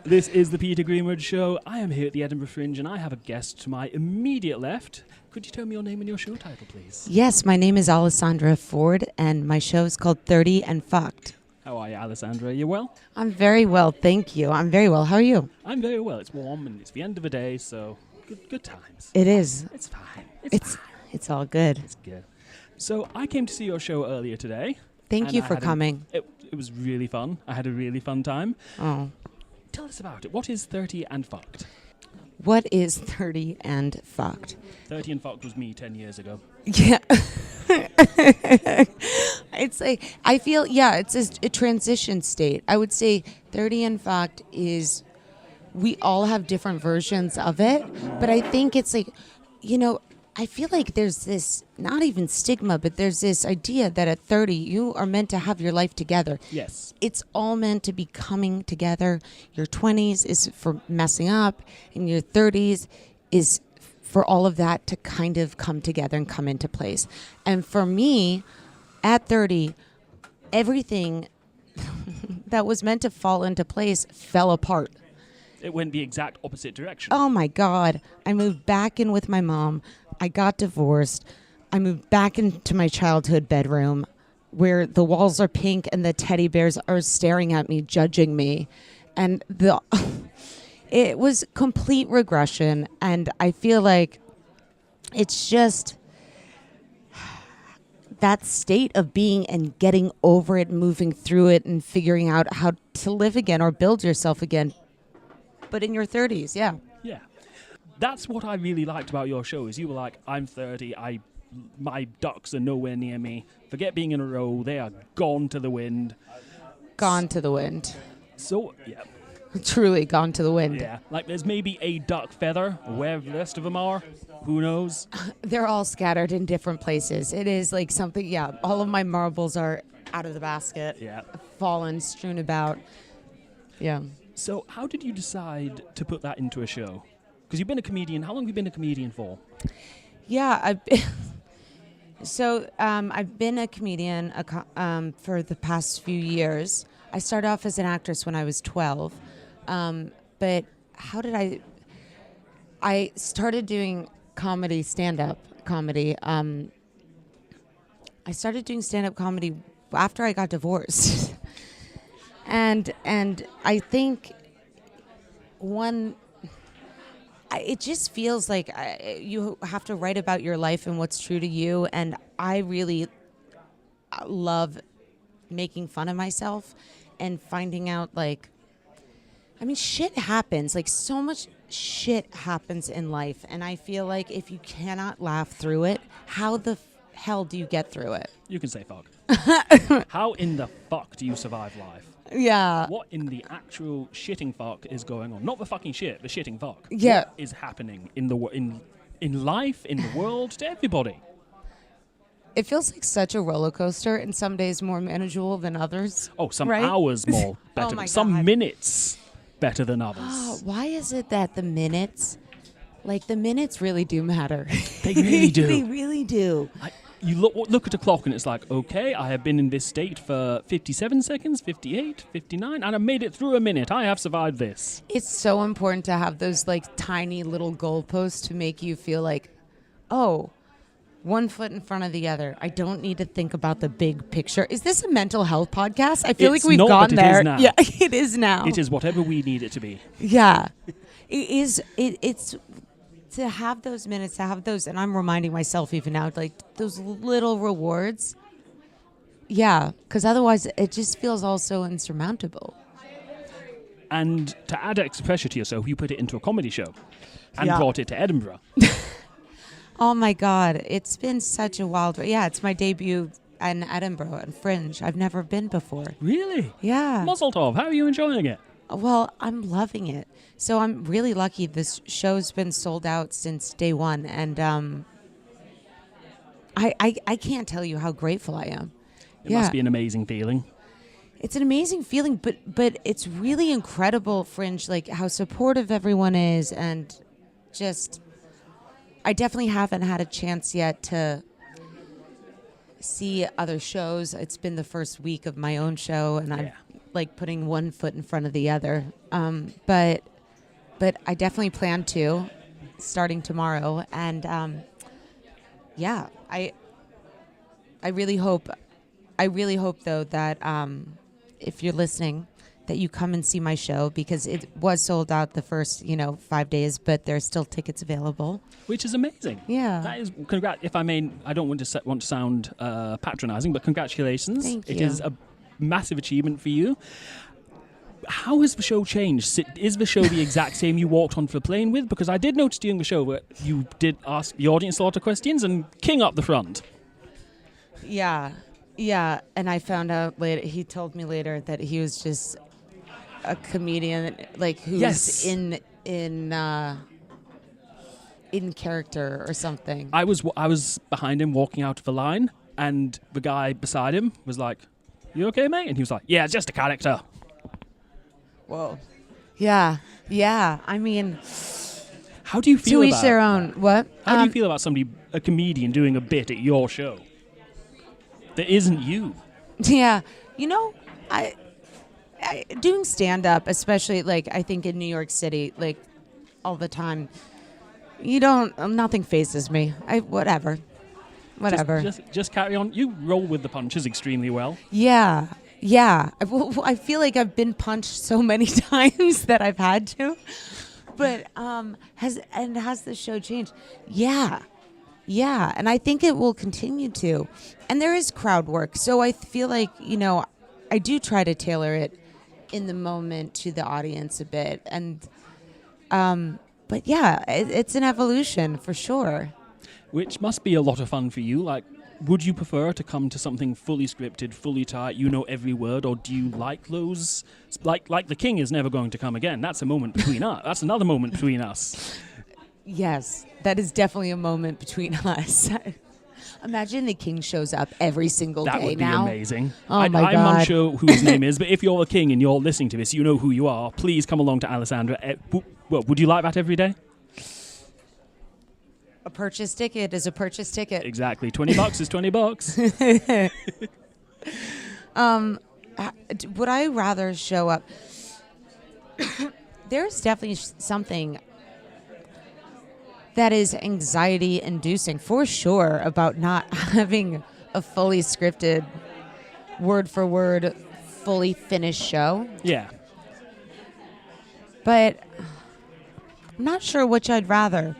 This is the Peter Greenwood Show. I am here at the Edinburgh Fringe and I have a guest to my immediate left. Could you tell me your name and your show title, please? Yes, my name is Alessandra Ford and my show is called 30 and Fucked. How are you, Alessandra? You well? I'm very well, thank you. I'm very well. How are you? I'm very well. It's warm and it's the end of the day, so good times. It is. It's fine. It's all good. It's good. So I came to see your show earlier today. Thank you for coming. It was really fun. I had a really fun time. Oh. Tell us about it. What is 30 and Fucked? What is 30 and Fucked? 30 and Fucked was me 10 years ago. Yeah. It's like, I feel, it's a transition state. I would say 30 and Fucked is, we all have different versions of it, but I think it's like, I feel like there's this, not even stigma, but there's this idea that at 30, you are meant to have your life together. Yes. It's all meant to be coming together. Your 20s is for messing up, and your 30s is for all of that to kind of come together and come into place. And for me, at 30, everything that was meant to fall into place fell apart. It went the exact opposite direction. Oh my God. I moved back in with my mom. I got divorced. I moved back into my childhood bedroom where the walls are pink and the teddy bears are staring at me, judging me. And it was complete regression. And I feel like it's just that state of being and getting over it, moving through it and figuring out how to live again or build yourself again. But in your 30s, yeah. Yeah. That's what I really liked about your show, is you were like, I'm 30, my ducks are nowhere near me. Forget being in a row, they are gone to the wind. Gone to the wind. So, yeah. Truly gone to the wind. Yeah, like there's maybe a duck feather, where the rest of them are, who knows? They're all scattered in different places. It is like something, all of my marbles are out of the basket. Yeah. Fallen, strewn about. Yeah. So how did you decide to put that into a show? Because you've been a comedian. How long have you been a comedian for? Yeah, I've been a comedian for the past few years. I started off as an actress when I was 12. But how did I started doing comedy, stand-up comedy. I started doing stand-up comedy after I got divorced. and I think it just feels like you have to write about your life and what's true to you. And I really love making fun of myself and finding out, shit happens. Like, so much shit happens in life. And I feel like if you cannot laugh through it, how the hell do you get through it? You can say fuck. How in the fuck do you survive life? Yeah. What in the actual shitting fuck is going on? Not the fucking shit, the shitting fuck. Yeah. What is happening in life, in the world, to everybody? It feels like such a roller coaster, and some days more manageable than others. Oh, some right? hours more better. Oh my some God. Minutes better than others. Why is it that the minutes really do matter? They really do. They really do. You look at a clock and it's like, okay, I have been in this state for 57 seconds, 58, 59, and I made it through a minute. I have survived this. It's so important to have those tiny little goalposts to make you feel like, oh, one foot in front of the other. I don't need to think about the big picture. Is this a mental health podcast? I feel like we've gone there. It is now. Yeah, it is now. It is whatever we need it to be. Yeah. It is. It's to have those minutes, to have those, and I'm reminding myself even now, those little rewards. Yeah, because otherwise it just feels also insurmountable. And to add extra pressure to yourself, you put it into a comedy show and Yeah. brought it to Edinburgh. Oh my God, it's been such a wild. Yeah, it's my debut in Edinburgh and Fringe. I've never been before. Really? Yeah. Mazel tov. How are you enjoying it? Well, I'm loving it. So I'm really lucky. This show's been sold out since day one, and I can't tell you how grateful I am. It must be an amazing feeling. It's an amazing feeling, but it's really incredible, Fringe, how supportive everyone is, and just I definitely haven't had a chance yet to see other shows. It's been the first week of my own show, and like putting one foot in front of the other. But I definitely plan to, starting tomorrow. And yeah, I really hope though that if you're listening, that you come and see my show, because it was sold out the first 5 days, but there's still tickets available, which is amazing. Yeah, that is if I may, I don't want to sound patronizing, but congratulations. Thank you. It is a massive achievement for you. How has the show changed? Is the show the exact same you walked onto the plane with? Because I did notice during the show that you did ask the audience a lot of questions and king up the front. Yeah, and I found out later. He told me later that he was just a comedian, like who's in character or something. I was behind him walking out of the line, and the guy beside him was like, "You okay, mate?" And he was like, "Yeah, it's just a character." Whoa. Yeah. I mean, how do you feel to about each their own? What? How do you feel about a comedian doing a bit at your show that isn't you? Yeah, I doing stand up, especially like I think in New York City, like all the time. Nothing phases me. Whatever. Just carry on. You roll with the punches extremely well. Yeah. I feel like I've been punched so many times that I've had to. But has the show changed? Yeah, and I think it will continue to. And there is crowd work, so I feel like I do try to tailor it in the moment to the audience a bit. And but yeah, it's an evolution for sure. Which must be a lot of fun for you. Like, would you prefer to come to something fully scripted, fully tight, every word, or do you like those? Like the King is never going to come again. That's a moment between us. That's another moment between us. Yes, that is definitely a moment between us. Imagine the King shows up every single day now. That would be amazing. Oh my God. I'm unsure who his name is, but if you're the King and you're listening to this, you know who you are. Please come along to Alessandra. Well, would you like that every day? A purchase ticket is a purchase ticket. Exactly. $20 is $20. Would I rather show up? There's definitely something that is anxiety inducing for sure about not having a fully scripted, word for word, fully finished show. Yeah. But I'm not sure which I'd rather.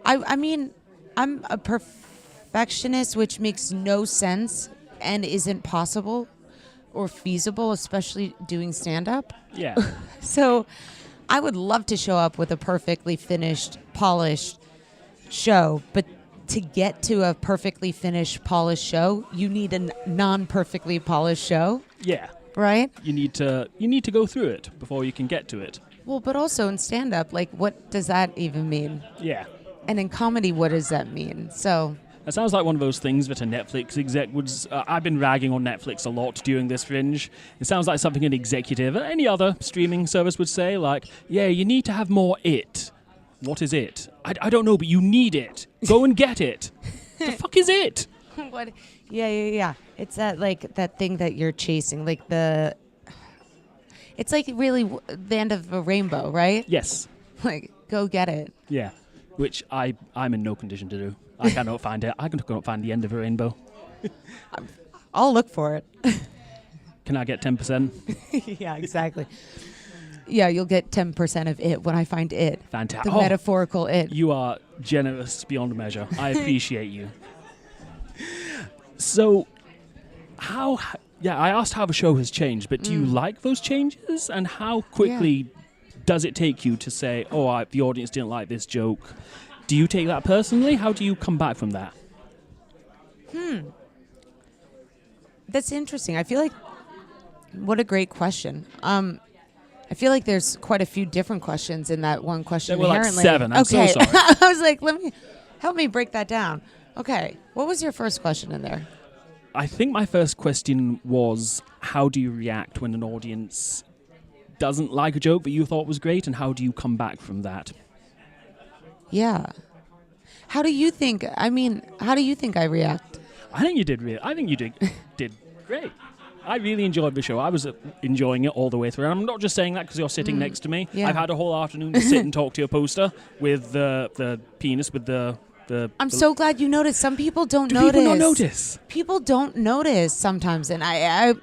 I mean, I'm a perfectionist, which makes no sense and isn't possible or feasible, especially doing stand-up. Yeah. So I would love to show up with a perfectly finished, polished show, but to get to a perfectly finished, polished show, you need a non-perfectly polished show. Yeah. Right? You need to go through it before you can get to it. Well, but also in stand-up, like, what does that even mean? Yeah. And in comedy, what does that mean? So it sounds like one of those things that a Netflix exec would... I've been ragging on Netflix a lot during this Fringe. It sounds like something an executive or any other streaming service would say, like, yeah, you need to have more it. What is it? I don't know, but you need it. Go and get it. The fuck is it? What? Yeah. It's that thing that you're chasing, like the... It's like really the end of a rainbow, right? Yes. Like, go get it. Yeah. Which I'm in no condition to do. I cannot find it. I cannot find the end of a rainbow. I'll look for it. Can I get 10%? Yeah, exactly. Yeah, you'll get 10% of it when I find it. Fantastic. The metaphorical it. You are generous beyond measure. I appreciate you. So, I asked how the show has changed, but do you like those changes? And how quickly does it take you to say, the audience didn't like this joke? Do you take that personally? How do you come back from that? That's interesting. I feel like, what a great question. I feel like there's quite a few different questions in that one question. There were like 7. I'm so sorry. I was like, help me break that down. Okay. What was your first question in there? I think my first question was, how do you react when an audience doesn't like a joke that you thought was great, and how do you come back from that? Yeah. How do you think I react? I think you did did great. I really enjoyed the show. I was enjoying it all the way through. And I'm not just saying that because you're sitting next to me. Yeah. I've had a whole afternoon to sit and talk to your poster with the penis, with the I'm so glad you noticed. Some people don't Do notice. people not notice? People don't notice sometimes. And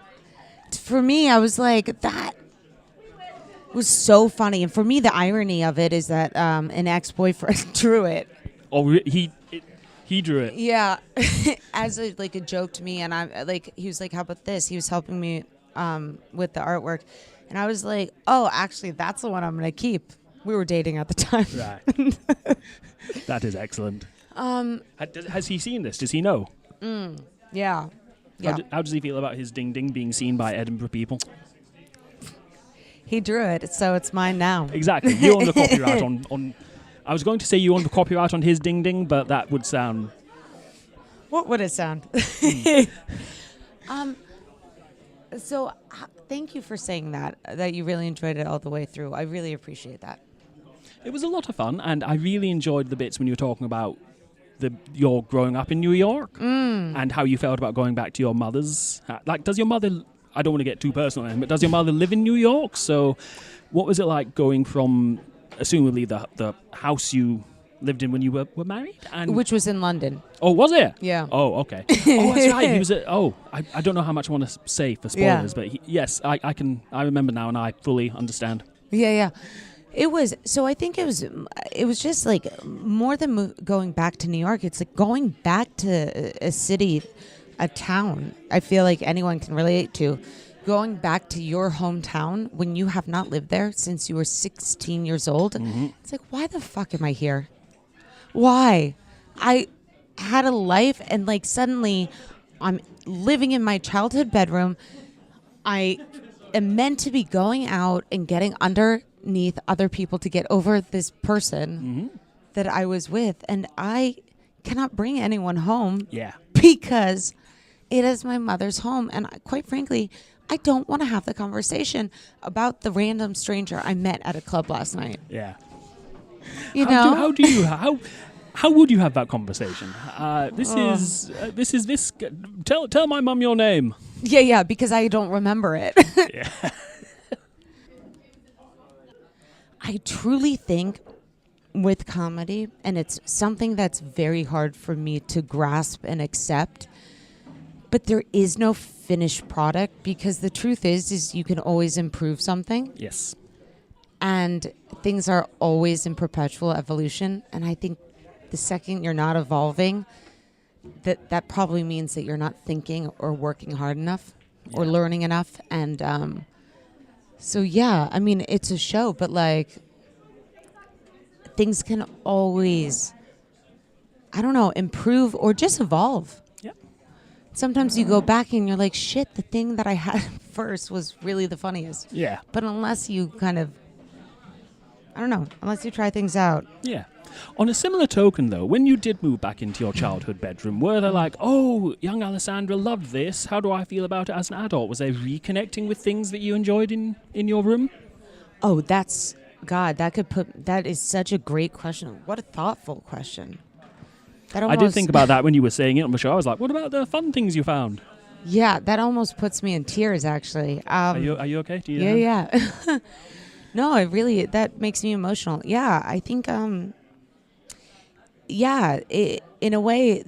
for me, I was like, that was so funny. And for me, the irony of it is that an ex-boyfriend drew it. Oh, he drew it. Yeah, as a joke to me, and I like he was like, "How about this?" He was helping me with the artwork, and I was like, "Oh, actually, that's the one I'm gonna keep." We were dating at the time. Right. That is excellent. Has he seen this? Does he know? Yeah. How does he feel about his ding ding being seen by Edinburgh people? He drew it, so it's mine now. Exactly. You own the copyright on. I was going to say you own the copyright on his ding ding, but that would sound. What would it sound? So thank you for saying that you really enjoyed it all the way through. I really appreciate that. It was a lot of fun, and I really enjoyed the bits when you were talking about your growing up in New York and how you felt about going back to your mother's. Like, does your mother? I don't want to get too personal, but does your mother live in New York? So, what was it like going from, assumably, the house you lived in when you were married? Which was in London. Oh, was it? Yeah. Oh, okay. Oh, that's right. He was at. Oh, I don't know how much I want to say for spoilers, but yes, I can. I remember now, and I fully understand. Yeah. It was, so I think it was just like more than going back to New York. It's like going back to a city, a town. I feel like anyone can relate to going back to your hometown when you have not lived there since you were 16 years old. Mm-hmm. It's like, why the fuck am I here? Why? I had a life and like suddenly I'm living in my childhood bedroom. I am meant to be going out and getting underneath other people to get over this person that I was with, and I cannot bring anyone home because it is my mother's home, and quite frankly, I don't want to have the conversation about the random stranger I met at a club last night. Yeah. How would you have that conversation? Tell my mum your name. Yeah, because I don't remember it. Yeah. I truly think with comedy, and it's something that's very hard for me to grasp and accept, but there is no finished product because the truth is you can always improve something. Yes. And things are always in perpetual evolution. And I think the second you're not evolving, that probably means that you're not thinking or working hard enough or learning enough. And so, I mean, it's a show, but like things can always, I don't know, improve or just evolve. Yeah. Sometimes you go back and you're like, shit, the thing that I had first was really the funniest. Yeah. But unless you kind of, I don't know, unless you try things out. Yeah. On a similar token, though, when you did move back into your childhood bedroom, were they like, oh, young Alessandra loved this. How do I feel about it as an adult? Was there reconnecting with things that you enjoyed in your room? Oh, that's, God, that is such a great question. What a thoughtful question. I did think about that when you were saying it on the show. I was like, what about the fun things you found? Yeah, that almost puts me in tears, actually. Are you okay? Do you Yeah. No, that makes me emotional. Yeah, I think, in a way,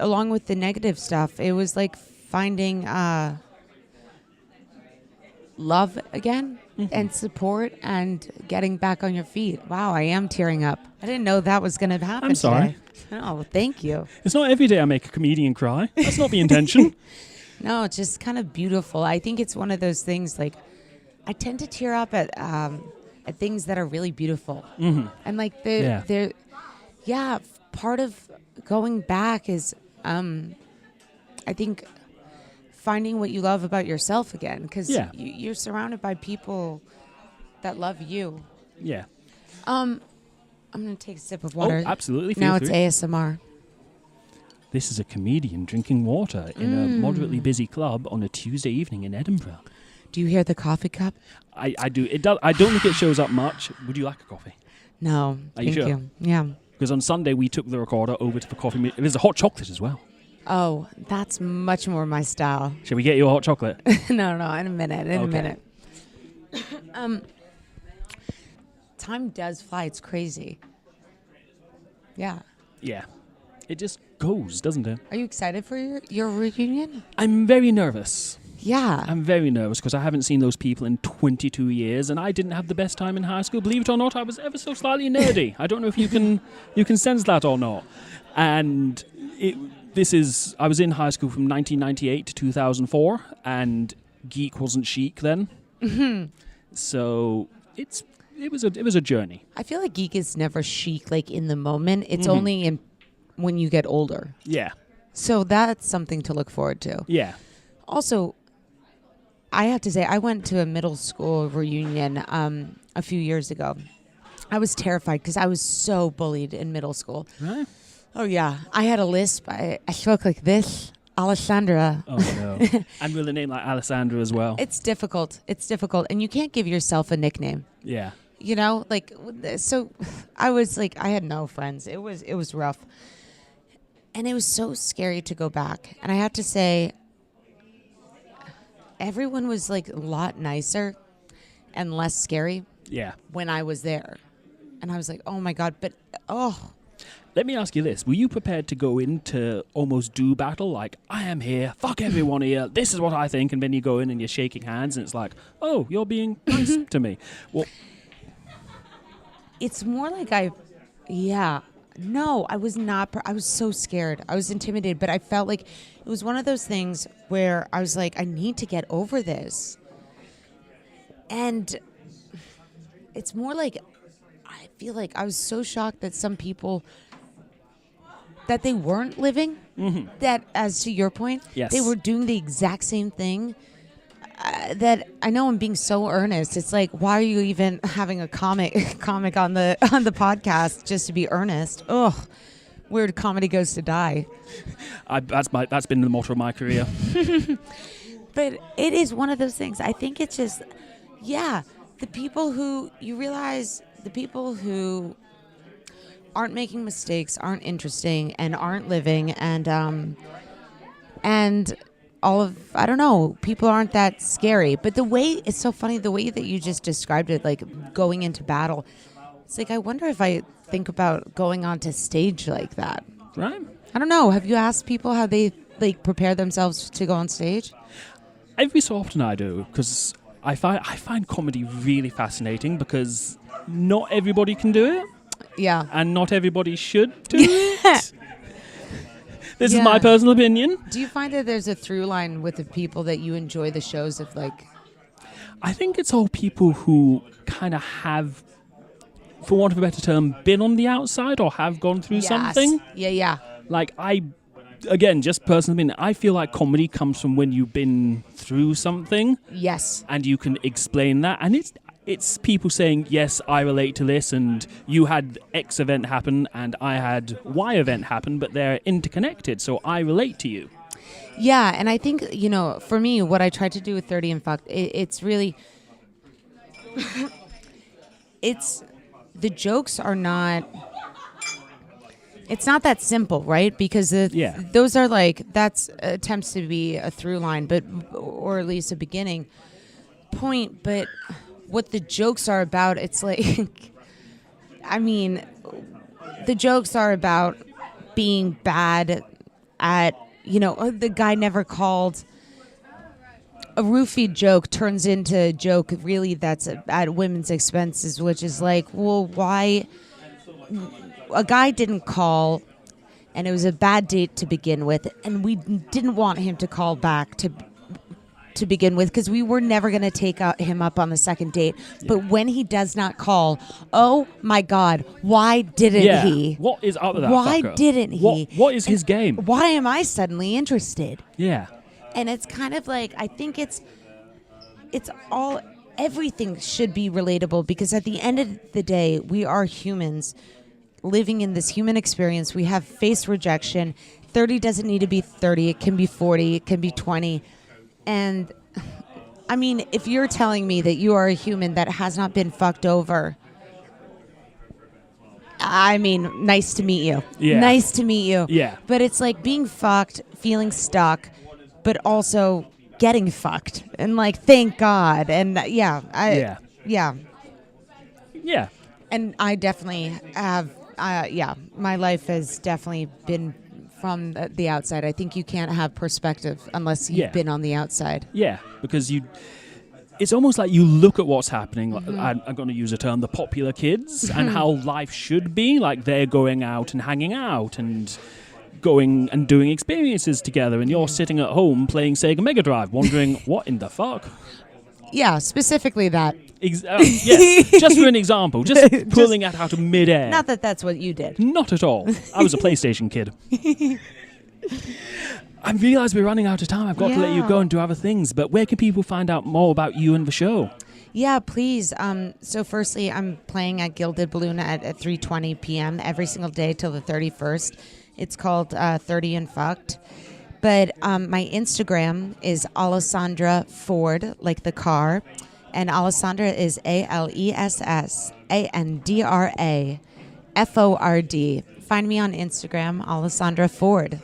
along with the negative stuff, it was like finding love again and support and getting back on your feet. Wow, I am tearing up. I didn't know that was going to happen. I'm sorry. Today. Oh, thank you. It's not every day I make a comedian cry. That's not the intention. No, it's just kind of beautiful. I think it's one of those things like I tend to tear up at things that are really beautiful. Mm-hmm. And like they're part of going back is I think finding what you love about yourself again, because you're surrounded by people that love you. Yeah. I'm going to take a sip of water. Oh, absolutely. Now it's ASMR. This is a comedian drinking water in a moderately busy club on a Tuesday evening in Edinburgh. Do you hear the coffee cup? I do. It does. I don't think it shows up much. Would you like a coffee? No. Are you sure? Yeah. Because on Sunday we took the recorder over to the coffee. There's a hot chocolate as well. Oh, that's much more my style. Shall we get you a hot chocolate? No, in a minute. In a Okay. minute. Time does fly. It's crazy. Yeah. Yeah. It just goes, doesn't it? Are you excited for your reunion? I'm very nervous. Yeah. I'm very nervous because I haven't seen those people in 22 years, and I didn't have the best time in high school. Believe it or not, I was ever so slightly nerdy. I don't know if you can sense that or not. And I was in high school from 1998 to 2004, and geek wasn't chic then. Mm-hmm. So it was a journey. I feel like geek is never chic, like in the moment. It's only when you get older. Yeah. So that's something to look forward to. Yeah. Also, I have to say, I went to a middle school reunion a few years ago. I was terrified because I was so bullied in middle school. Right. Oh, yeah. I had a lisp. I spoke like this. Alessandra. Oh, no. And with a name like Alessandra as well. It's difficult. And you can't give yourself a nickname. Yeah. You know, like, so I was like, I had no friends. It was rough. And it was so scary to go back. And I have to say, everyone was like a lot nicer and less scary when I was there. And I was like, oh my God, but Let me ask you this. Were you prepared to go into almost do battle? Like, I am here, fuck everyone here, this is what I think, and then you go in and you're shaking hands and it's like, oh, you're being nice to me. Well, it's more like no, I was not. I was so scared. I was intimidated, but I felt like it was one of those things where I was like, I need to get over this. And it's more like, I feel like I was so shocked that some people, that they weren't living, that, as to your point, Yes. they were doing the exact same thing. That I know I'm being so earnest. It's like, why are you even having a comic on the podcast just to be earnest? Ugh, weird comedy goes to die. that's been the motto of my career. But it is one of those things. I think it's just, the people who you realize, the people who aren't making mistakes, aren't interesting, and aren't living, and all of, I don't know, people aren't that scary. But the way, it's so funny, the way that you just described it, like going into battle, it's like, I wonder if I think about going onto stage like that. Right? I don't know. Have you asked people how they like prepare themselves to go on stage? Every so often I do, because I find comedy really fascinating because not everybody can do it. Yeah. And not everybody should do it. This is my personal opinion. Do you find that there's a through line with the people that you enjoy the shows of, like? I think it's all people who kind of have, for want of a better term, been on the outside or have gone through something. Yeah. Like again, just personal opinion, I feel like comedy comes from when you've been through something. Yes. And you can explain that. And it's people saying, yes, I relate to this, and you had X event happen, and I had Y event happen, but they're interconnected, so I relate to you. Yeah, and I think, for me, what I tried to do with 30 and Fucked, it's really... the jokes are not... It's not that simple, right? Because those are like, that's attempts to be a through line, or at least a beginning point, but... What the jokes are about, it's like, I mean, the jokes are about being bad at, the guy never called. A roofied joke turns into a joke really that's at women's expenses, which is like, well, why? A guy didn't call, and it was a bad date to begin with, and we didn't want him to call back to begin with, because we were never going to take him up on the second date. But when he does not call, oh my God, why didn't he? What is up with that Why fucker? didn't he? What is his game? Why am I suddenly interested? Yeah. And it's kind of like, I think it's all, everything should be relatable, because at the end of the day, we are humans living in this human experience. We have face rejection. 30 doesn't need to be 30. It can be 40. It can be 20. And I mean, if you're telling me that you are a human that has not been fucked over, I mean, nice to meet you. Yeah. Nice to meet you. Yeah. But it's like being fucked, feeling stuck, but also getting fucked. And like, thank God. And Yeah. Yeah. Yeah. And I definitely have, my life has definitely been from the outside. I think you can't have perspective unless you've been on the outside. Yeah, because it's almost like you look at what's happening. I'm going to use a term, the popular kids, and how life should be. Like they're going out and hanging out and going and doing experiences together, and you're sitting at home playing Sega Mega Drive, wondering what in the fuck. Yeah, specifically that. Yes, just for an example, just pulling it out of midair. Not that that's what you did. Not at all. I was a PlayStation kid. I realise we're running out of time. I've got to let you go and do other things. But where can people find out more about you and the show? Yeah, please. So firstly, I'm playing at Gilded Balloon at 3:20 p.m. every single day till the 31st. It's called 30 and Fucked. But my Instagram is Alessandra Ford, like the car. And Alessandra is ALESSANDRA FORD. Find me on Instagram, Alessandra Ford.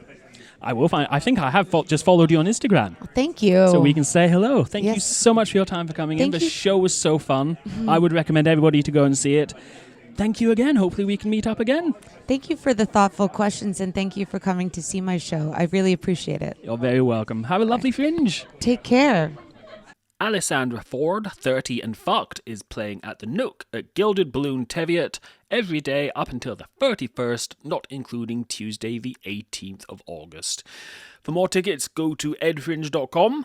I will find. I think I have just followed you on Instagram. Thank you. So we can say hello. Thank you so much for your time for coming in. The show was so fun. I would recommend everybody to go and see it. Thank you again. Hopefully we can meet up again. Thank you for the thoughtful questions, and thank you for coming to see my show. I really appreciate it. You're very welcome. Have a lovely fringe. Take care. Alessandra Ford, 30 and Fucked, is playing at the Nook at Gilded Balloon Teviot every day up until the 31st, not including Tuesday the 18th of August. For more tickets, go to edfringe.com.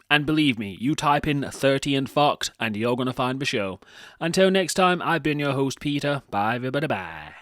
And believe me, you type in 30 and Fucked and you're going to find the show. Until next time, I've been your host, Peter. Bye, everybody, bye.